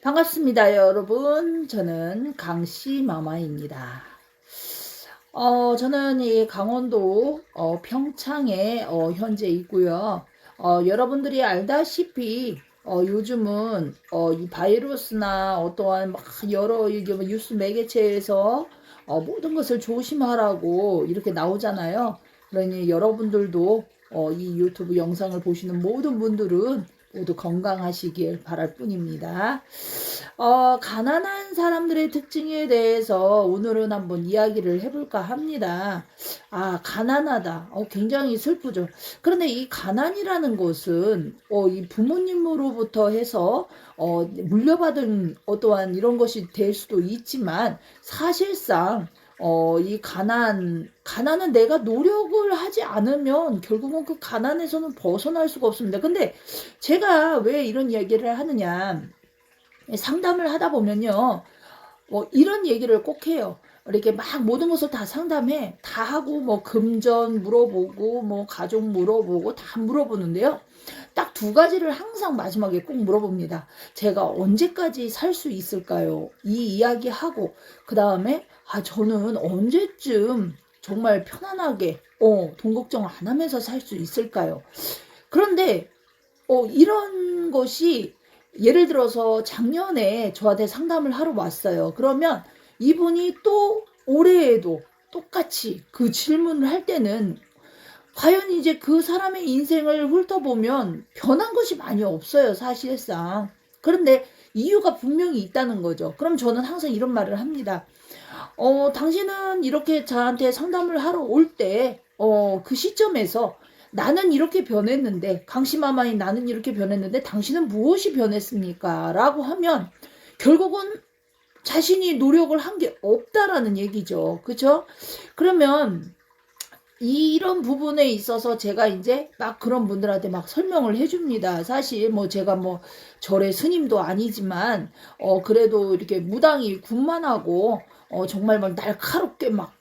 반갑습니다, 여러분. 저는 강씨마마입니다. 저는 이 강원도 평창에 현재 있고요. 여러분들이 알다시피 요즘은 이 바이러스나 어떠한 막 여러 이게 뭐 뉴스 매개체에서 모든 것을 조심하라고 이렇게 나오잖아요. 그러니 여러분들도 이 유튜브 영상을 보시는 모든 분들은 모두 건강하시길 바랄 뿐입니다. 가난한 사람들의 특징에 대해서 오늘은 한번 이야기를 해볼까 합니다. 가난하다. 굉장히 슬프죠. 그런데 이 가난이라는 것은, 이 부모님으로부터 해서, 물려받은 어떠한 이런 것이 될 수도 있지만, 사실상, 이 가난은 내가 노력을 하지 않으면 결국은 그 가난에서는 벗어날 수가 없습니다. 근데 제가 왜 이런 얘기를 하느냐. 상담을 하다 보면요. 이런 얘기를 꼭 해요. 이렇게 막 모든 것을 다 상담해. 다 하고, 뭐, 금전 물어보고, 뭐, 가족 물어보고, 다 물어보는데요. 딱 두 가지를 항상 마지막에 꼭 물어봅니다. 제가 언제까지 살 수 있을까요? 이 이야기하고, 그 다음에, 저는 언제쯤 정말 편안하게, 돈 걱정 안 하면서 살 수 있을까요? 그런데, 이런 것이 예를 들어서 작년에 저한테 상담을 하러 왔어요. 그러면 이분이 또 올해에도 똑같이 그 질문을 할 때는 과연 이제 그 사람의 인생을 훑어보면 변한 것이 많이 없어요, 사실상. 그런데 이유가 분명히 있다는 거죠. 그럼 저는 항상 이런 말을 합니다. 당신은 이렇게 저한테 상담을 하러 올 때, 그 시점에서 나는 이렇게 변했는데, 강씨마마인 나는 이렇게 변했는데, 당신은 무엇이 변했습니까? 라고 하면, 결국은 자신이 노력을 한 게 없다라는 얘기죠. 그쵸? 그러면, 이런 부분에 있어서 제가 이제 막 그런 분들한테 막 설명을 해줍니다. 사실 뭐 제가 뭐 절의 스님도 아니지만 그래도 이렇게 무당이 군만하고 정말 막 날카롭게 막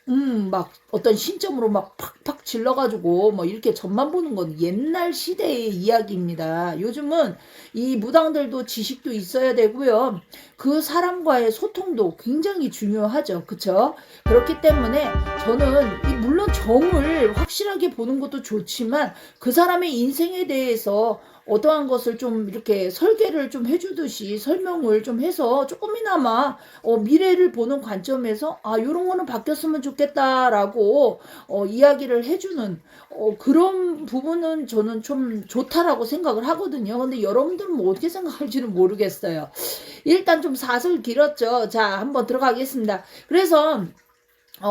어떤 신점으로 막 팍팍 질러가지고 뭐 이렇게 점만 보는 건 옛날 시대의 이야기입니다. 요즘은 이 무당들도 지식도 있어야 되고요. 그 사람과의 소통도 굉장히 중요하죠. 그쵸? 그렇기 때문에 저는 물론 정을 확실하게 보는 것도 좋지만 그 사람의 인생에 대해서 어떠한 것을 좀 이렇게 설계를 좀 해주듯이 설명을 좀 해서 조금이나마 미래를 보는 관점에서 요런 거는 바뀌었으면 좋겠다라고 이야기를 해주는 그런 부분은 저는 좀 좋다라고 생각을 하거든요. 근데 여러분들은 뭐 어떻게 생각할지는 모르겠어요. 일단 좀 사설 길었죠. 자, 한번 들어가겠습니다. 그래서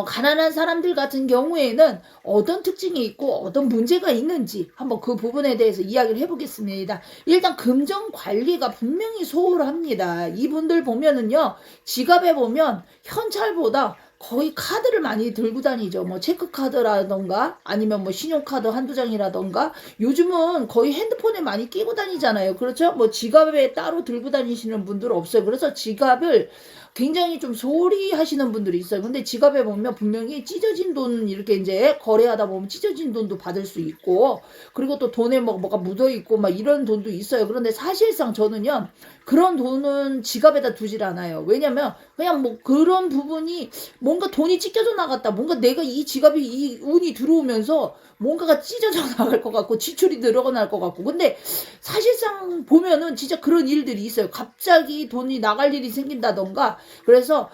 가난한 사람들 같은 경우에는 어떤 특징이 있고 어떤 문제가 있는지 한번 그 부분에 대해서 이야기를 해보겠습니다. 일단 금전 관리가 분명히 소홀합니다. 이분들 보면은요, 지갑에 보면 현찰보다 거의 카드를 많이 들고 다니죠. 뭐 체크카드라던가 아니면 뭐 신용카드 한두 장이라던가 요즘은 거의 핸드폰에 많이 끼고 다니잖아요. 그렇죠? 뭐 지갑에 따로 들고 다니시는 분들 없어요. 그래서 지갑을 굉장히 좀 소홀히 하시는 분들이 있어요. 근데 지갑에 보면 분명히 찢어진 돈 이렇게 이제 거래하다 보면 찢어진 돈도 받을 수 있고 그리고 또 돈에 뭐가 묻어 있고 막 이런 돈도 있어요. 그런데 사실상 저는요. 그런 돈은 지갑에다 두질 않아요. 왜냐면 그냥 뭐 그런 부분이 뭔가 돈이 찢겨져 나갔다. 뭔가 내가 이 지갑이 이 운이 들어오면서 뭔가가 찢어져 나갈 것 같고 지출이 늘어날 것 같고 근데 사실상 보면은 진짜 그런 일들이 있어요. 갑자기 돈이 나갈 일이 생긴다던가 그래서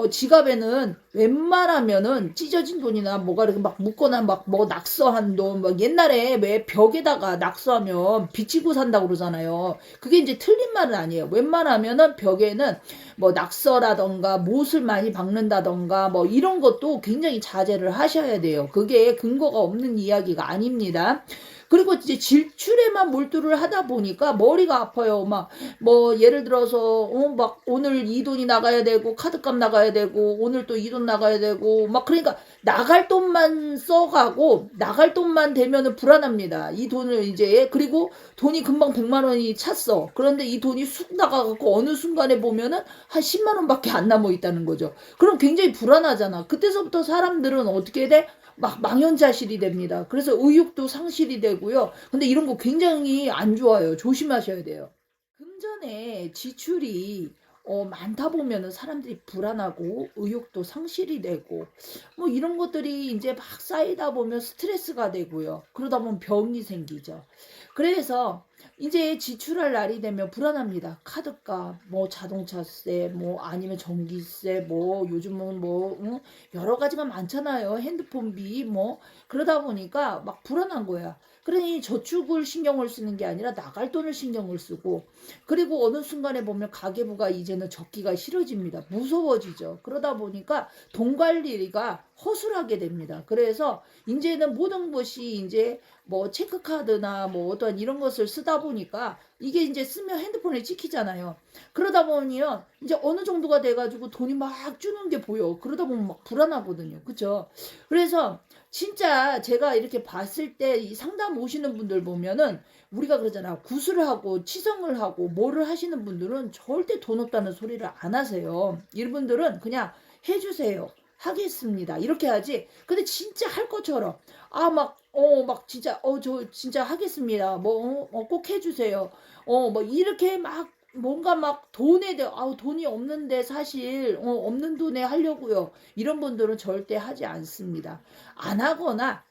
지갑에는 웬만하면은 찢어진 돈이나 뭐가 이렇게 막 묻거나 막 뭐 낙서한 돈 막 옛날에 왜 벽에다가 낙서하면 비치고 산다고 그러잖아요. 그게 이제 틀린 말은 아니에요. 웬만하면은 벽에는 뭐 낙서라던가 못을 많이 박는다던가 뭐 이런 것도 굉장히 자제를 하셔야 돼요. 그게 근거가 없는 이야기가 아닙니다. 그리고 이제 지출에만 몰두를 하다 보니까 머리가 아파요. 막 뭐 예를 들어서 막 오늘 이 돈이 나가야 되고 카드값 나가야 되고 오늘 또 이 돈 나가야 되고 막 그러니까 나갈 돈만 써가고 나갈 돈만 되면은 불안합니다. 이 돈을 이제 그리고 돈이 금방 100만 원이 찼어. 그런데 이 돈이 쑥 나가갖고 어느 순간에 보면은 한 10만 원밖에 안 남아 있다는 거죠. 그럼 굉장히 불안하잖아. 그때서부터 사람들은 어떻게 돼? 막 망연자실이 됩니다. 그래서 의욕도 상실이 되고요. 근데 이런 거 굉장히 안 좋아요. 조심하셔야 돼요. 금전의 지출이 많다 보면은 사람들이 불안하고 의욕도 상실이 되고 뭐 이런 것들이 인제 막 쌓이다 보면 스트레스가 되고요. 그러다 보면 병이 생기죠. 그래서 인제 지출할 날이 되면 불안합니다. 카드값, 뭐 자동차세, 뭐 아니면 전기세, 뭐 요즘은 뭐 여러 가지가 많잖아요. 핸드폰비 뭐 그러다 보니까 막 불안한 거야. 그러니 저축을 신경을 쓰는 게 아니라 나갈 돈을 신경을 쓰고, 그리고 어느 순간에 보면 가계부가 이제는 적기가 싫어집니다. 무서워지죠. 그러다 보니까 돈 관리가 허술하게 됩니다. 그래서 이제는 모든 것이 이제 뭐 체크카드나 뭐 어떤 이런 것을 쓰다 보니까 이게 이제 쓰면 핸드폰에 찍히잖아요. 그러다 보면 이제 어느 정도가 돼가지고 돈이 막 주는 게 보여. 그러다 보면 막 불안하거든요. 그쵸? 그래서 진짜 제가 이렇게 봤을 때 이 상담 오시는 분들 보면은 우리가 그러잖아. 구슬을 하고 치성을 하고 뭐를 하시는 분들은 절대 돈 없다는 소리를 안 하세요. 이분들은 그냥 해주세요. 하겠습니다. 이렇게 하지. 근데 진짜 할 것처럼 막 진짜 저 진짜 하겠습니다. 뭐 꼭 해주세요. 뭐 이렇게 막 뭔가 막 돈에 대해 돈이 없는데 사실 없는 돈에 하려고요. 이런 분들은 절대 하지 않습니다. 안 하거나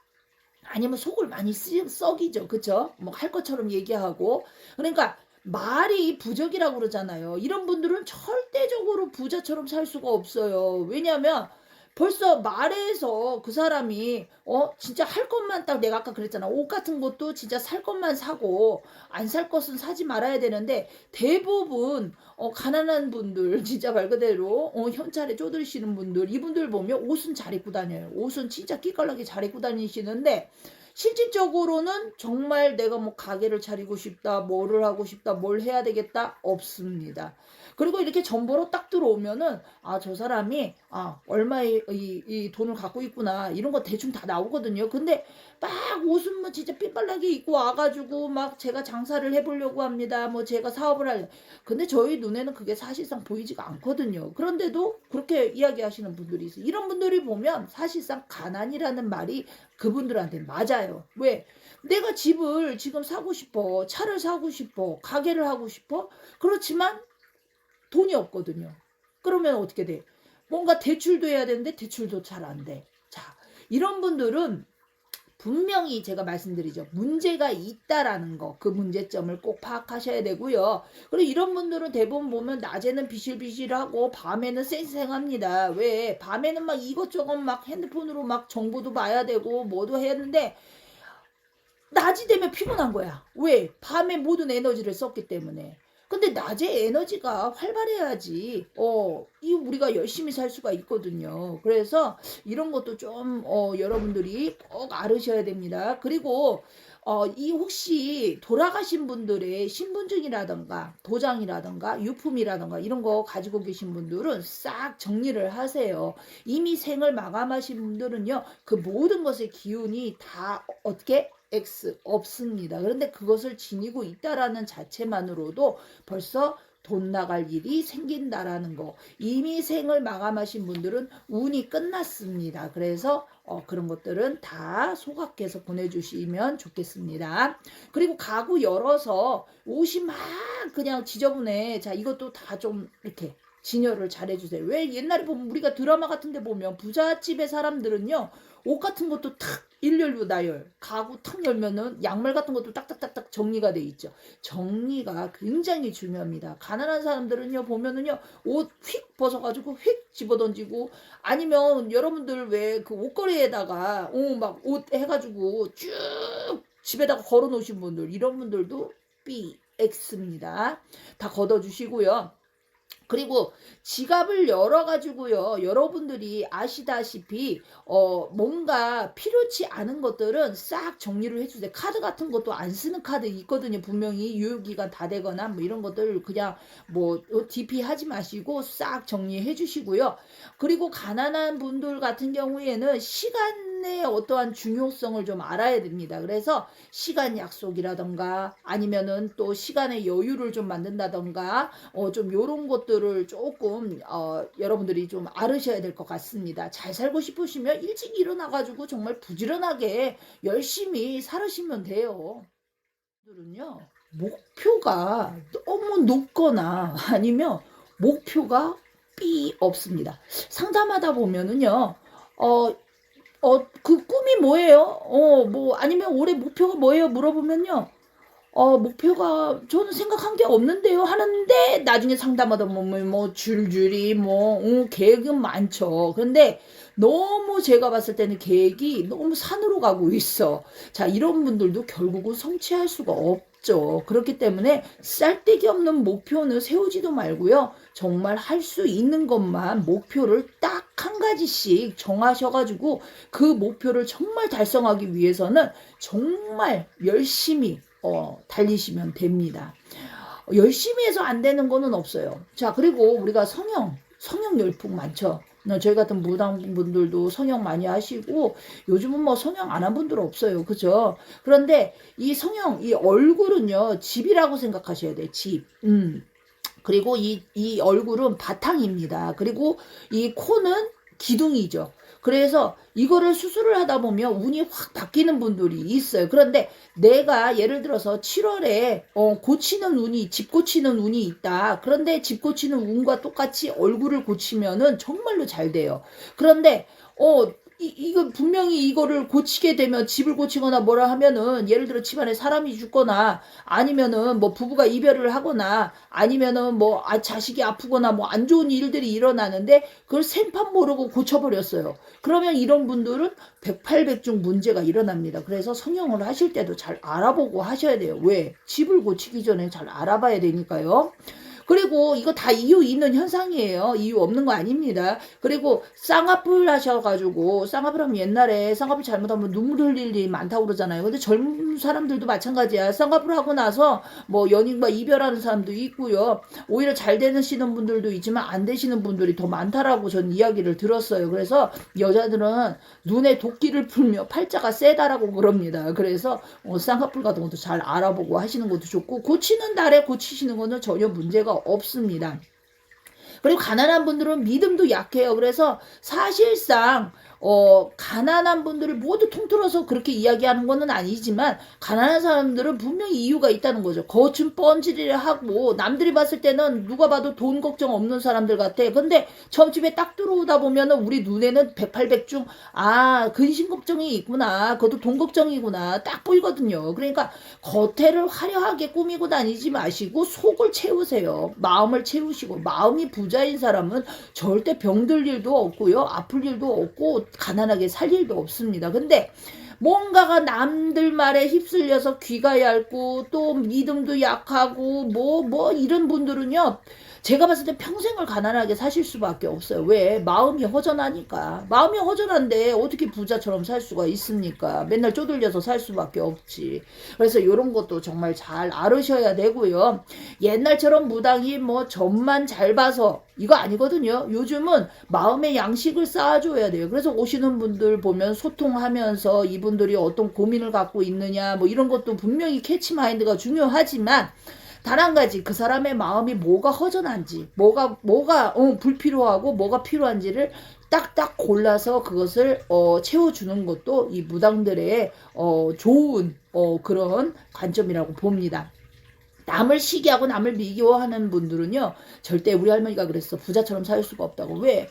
아니면 속을 많이 썩이죠. 그쵸? 뭐 할 것처럼 얘기하고. 그러니까 말이 부적이라고 그러잖아요. 이런 분들은 절대적으로 부자처럼 살 수가 없어요. 왜냐하면 벌써 말해서 그 사람이 진짜 할 것만 딱 내가 아까 그랬잖아. 옷 같은 것도 진짜 살 것만 사고 안 살 것은 사지 말아야 되는데 대부분 가난한 분들 진짜 말 그대로 현찰에 쪼들시는 분들 이분들 보면 옷은 잘 입고 다녀요. 옷은 진짜 끼깔나게 잘 입고 다니시는데 실질적으로는 정말 내가 뭐 가게를 차리고 싶다, 뭐를 하고 싶다, 뭘 해야 되겠다 없습니다. 그리고 이렇게 정보로 딱 들어오면은 저 사람이 얼마의 이 돈을 갖고 있구나 이런 거 대충 다 나오거든요. 근데 막 옷은 뭐 진짜 삐빨나게 입고 와가지고 막 제가 장사를 해보려고 합니다. 뭐 제가 사업을 할 근데 저희 눈에는 그게 사실상 보이지가 않거든요. 그런데도 그렇게 이야기하시는 분들이 있어요. 이런 분들이 보면 사실상 가난이라는 말이 그분들한테 맞아요. 왜? 내가 집을 지금 사고 싶어. 차를 사고 싶어. 가게를 하고 싶어. 그렇지만 돈이 없거든요. 그러면 어떻게 돼? 뭔가 대출도 해야 되는데 대출도 잘 안 돼. 자, 이런 분들은 분명히 제가 말씀드리죠. 문제가 있다라는 거, 그 문제점을 꼭 파악하셔야 되고요. 그리고 이런 분들은 대부분 보면 낮에는 비실비실하고 밤에는 쌩쌩합니다. 왜? 밤에는 막 이것저것 막 핸드폰으로 막 정보도 봐야 되고 뭐도 해야 하는데 낮이 되면 피곤한 거야. 왜? 밤에 모든 에너지를 썼기 때문에. 근데 낮에 에너지가 활발해야지, 이 우리가 열심히 살 수가 있거든요. 그래서 이런 것도 좀, 여러분들이 꼭 알으셔야 됩니다. 그리고, 이 혹시 돌아가신 분들의 신분증이라던가 도장이라던가 유품이라던가 이런 거 가지고 계신 분들은 싹 정리를 하세요. 이미 생을 마감하신 분들은요, 그 모든 것의 기운이 다 어떻게 X 없습니다. 그런데 그것을 지니고 있다라는 자체만으로도 벌써 돈 나갈 일이 생긴다라는 거. 이미 생을 마감하신 분들은 운이 끝났습니다. 그래서 그런 것들은 다 소각해서 보내주시면 좋겠습니다. 그리고 가구 열어서 옷이 막 그냥 지저분해. 자, 이것도 다 좀 이렇게 진열을 잘 해주세요. 왜 옛날에 보면 우리가 드라마 같은 데 보면 부잣집의 사람들은요 옷 같은 것도 탁 일렬로 나열, 가구 탁 열면은 양말 같은 것도 딱딱딱딱 정리가 돼 있죠. 정리가 굉장히 중요합니다. 가난한 사람들은요 보면은요 옷 휙 벗어가지고 휙 집어던지고, 아니면 여러분들 왜 그 옷걸이에다가 막 옷 해가지고 쭉 집에다가 걸어 놓으신 분들, 이런 분들도 B X입니다. 다 걷어주시고요. 그리고 지갑을 열어가지고요. 여러분들이 아시다시피 뭔가 필요치 않은 것들은 싹 정리를 해주세요. 카드 같은 것도 안 쓰는 카드 있거든요. 분명히 유효기간 다 되거나 뭐 이런 것들 그냥 뭐 DP 하지 마시고 싹 정리해 주시고요. 그리고 가난한 분들 같은 경우에는 시간의 어떠한 중요성을 좀 알아야 됩니다. 그래서 시간 약속이라던가 아니면은 또 시간의 여유를 좀 만든다던가 좀 요런 것들을 조금 여러분들이 좀 알으셔야 될 것 같습니다. 잘 살고 싶으시면 일찍 일어나가지고 정말 부지런하게 열심히 살으시면 돼요. 들은요 목표가 너무 높거나 아니면 목표가 삐 없습니다. 상담하다 보면은요, 그 꿈이 뭐예요? 뭐, 아니면 올해 목표가 뭐예요? 물어보면요. 목표가 저는 생각한 게 없는데요 하는데 나중에 상담하다 보면 뭐 줄줄이 뭐 계획은 많죠. 그런데 너무 제가 봤을 때는 계획이 너무 산으로 가고 있어. 자, 이런 분들도 결국은 성취할 수가 없죠. 그렇기 때문에 쌀데기 없는 목표는 세우지도 말고요. 정말 할 수 있는 것만 목표를 딱 한 가지씩 정하셔가지고 그 목표를 정말 달성하기 위해서는 정말 열심히 달리시면 됩니다. 열심히 해서 안 되는 거는 없어요. 자, 그리고 우리가 성형 열풍 많죠. 저희 같은 무당분들도 성형 많이 하시고 요즘은 뭐 성형 안 한 분들 없어요. 그죠? 그런데 이 성형, 이 얼굴은요, 집이라고 생각하셔야 돼요. 집. 그리고 이 얼굴은 바탕입니다. 그리고 이 코는 기둥이죠. 그래서 이거를 수술을 하다 보면 운이 확 바뀌는 분들이 있어요. 그런데 내가 예를 들어서 7월에 고치는 운이, 집 고치는 운이 있다. 그런데 집 고치는 운과 똑같이 얼굴을 고치면은 정말로 잘 돼요. 그런데 이거 분명히 이거를 고치게 되면 집을 고치거나 뭐라 하면은 예를 들어 집안에 사람이 죽거나 아니면은 뭐 부부가 이별을 하거나 아니면은 뭐 자식이 아프거나 뭐 안 좋은 일들이 일어나는데 그걸 생판 모르고 고쳐버렸어요. 그러면 이런 분들은 백팔백중 문제가 일어납니다. 그래서 성형을 하실 때도 잘 알아보고 하셔야 돼요. 왜? 집을 고치기 전에 잘 알아봐야 되니까요. 그리고 이거 다 이유 있는 현상이에요. 이유 없는 거 아닙니다. 그리고 쌍꺼풀 하셔가지고 쌍꺼풀 하면 옛날에 쌍꺼풀 잘못하면 눈물 흘릴 일이 많다고 그러잖아요. 근데 젊은 사람들도 마찬가지야. 쌍꺼풀 하고 나서 뭐 연인과 이별하는 사람도 있고요. 오히려 잘 되시는 분들도 있지만 안 되시는 분들이 더 많다라고 전 이야기를 들었어요. 그래서 여자들은 눈에 도끼를 풀며 팔자가 세다라고 그럽니다. 그래서 쌍꺼풀 같은 것도 잘 알아보고 하시는 것도 좋고 고치는 날에 고치시는 거는 전혀 문제가 없습니다. 그리고 가난한 분들은 믿음도 약해요. 그래서 사실상 가난한 분들을 모두 통틀어서 그렇게 이야기하는 것은 아니지만 가난한 사람들은 분명히 이유가 있다는 거죠. 겉은 뻔질을 하고 남들이 봤을 때는 누가 봐도 돈 걱정 없는 사람들 같아. 근데 점집에 딱 들어오다 보면은 우리 눈에는 백팔백중 근심 걱정이 있구나. 그것도 돈 걱정이구나. 딱 보이거든요. 그러니까 겉에를 화려하게 꾸미고 다니지 마시고 속을 채우세요. 마음을 채우시고 마음이 부자인 사람은 절대 병들 일도 없고요. 아플 일도 없고 가난하게 살 일도 없습니다. 근데 뭔가가 남들 말에 휩쓸려서 귀가 얇고 또 믿음도 약하고 뭐 이런 분들은요. 제가 봤을 때 평생을 가난하게 사실 수밖에 없어요. 왜? 마음이 허전하니까. 마음이 허전한데 어떻게 부자처럼 살 수가 있습니까? 맨날 쪼들려서 살 수밖에 없지. 그래서 이런 것도 정말 잘 알으셔야 되고요. 옛날처럼 무당이 뭐 점만 잘 봐서 이거 아니거든요. 요즘은 마음의 양식을 쌓아줘야 돼요. 그래서 오시는 분들 보면 소통하면서 이분들이 어떤 고민을 갖고 있느냐 뭐 이런 것도 분명히 캐치마인드가 중요하지만 단 한 가지 그 사람의 마음이 뭐가 허전한지 뭐가 불필요하고 뭐가 필요한지를 딱딱 골라서 그것을 채워주는 것도 이 무당들의 좋은 그런 관점이라고 봅니다. 남을 시기하고 남을 미워하는 분들은요 절대 우리 할머니가 그랬어. 부자처럼 살 수가 없다고. 왜?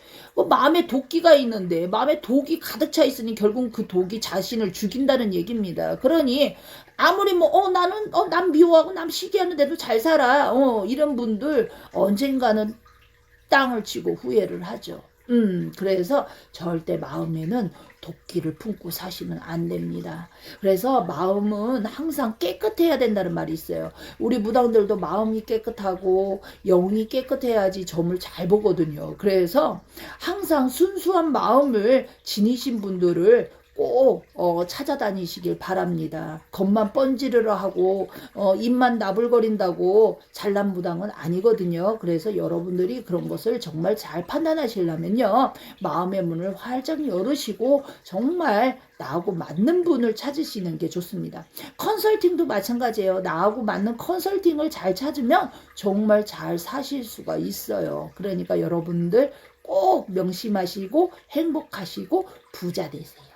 마음에 도끼가 있는데 마음에 독이 가득 차 있으니 결국 그 독이 자신을 죽인다는 얘기입니다. 그러니 아무리 남 미워하고 남 시기하는데도 잘 살아 이런 분들 언젠가는 땅을 치고 후회를 하죠. 그래서 절대 마음에는 도끼를 품고 사시면 안 됩니다. 그래서 마음은 항상 깨끗해야 된다는 말이 있어요. 우리 무당들도 마음이 깨끗하고 영이 깨끗해야지 점을 잘 보거든요. 그래서 항상 순수한 마음을 지니신 분들을 꼭 찾아다니시길 바랍니다. 겉만 번지르르 하고 입만 나불거린다고 잘난 무당은 아니거든요. 그래서 여러분들이 그런 것을 정말 잘 판단하시려면요. 마음의 문을 활짝 열으시고 정말 나하고 맞는 분을 찾으시는 게 좋습니다. 컨설팅도 마찬가지예요. 나하고 맞는 컨설팅을 잘 찾으면 정말 잘 사실 수가 있어요. 그러니까 여러분들 꼭 명심하시고 행복하시고 부자 되세요.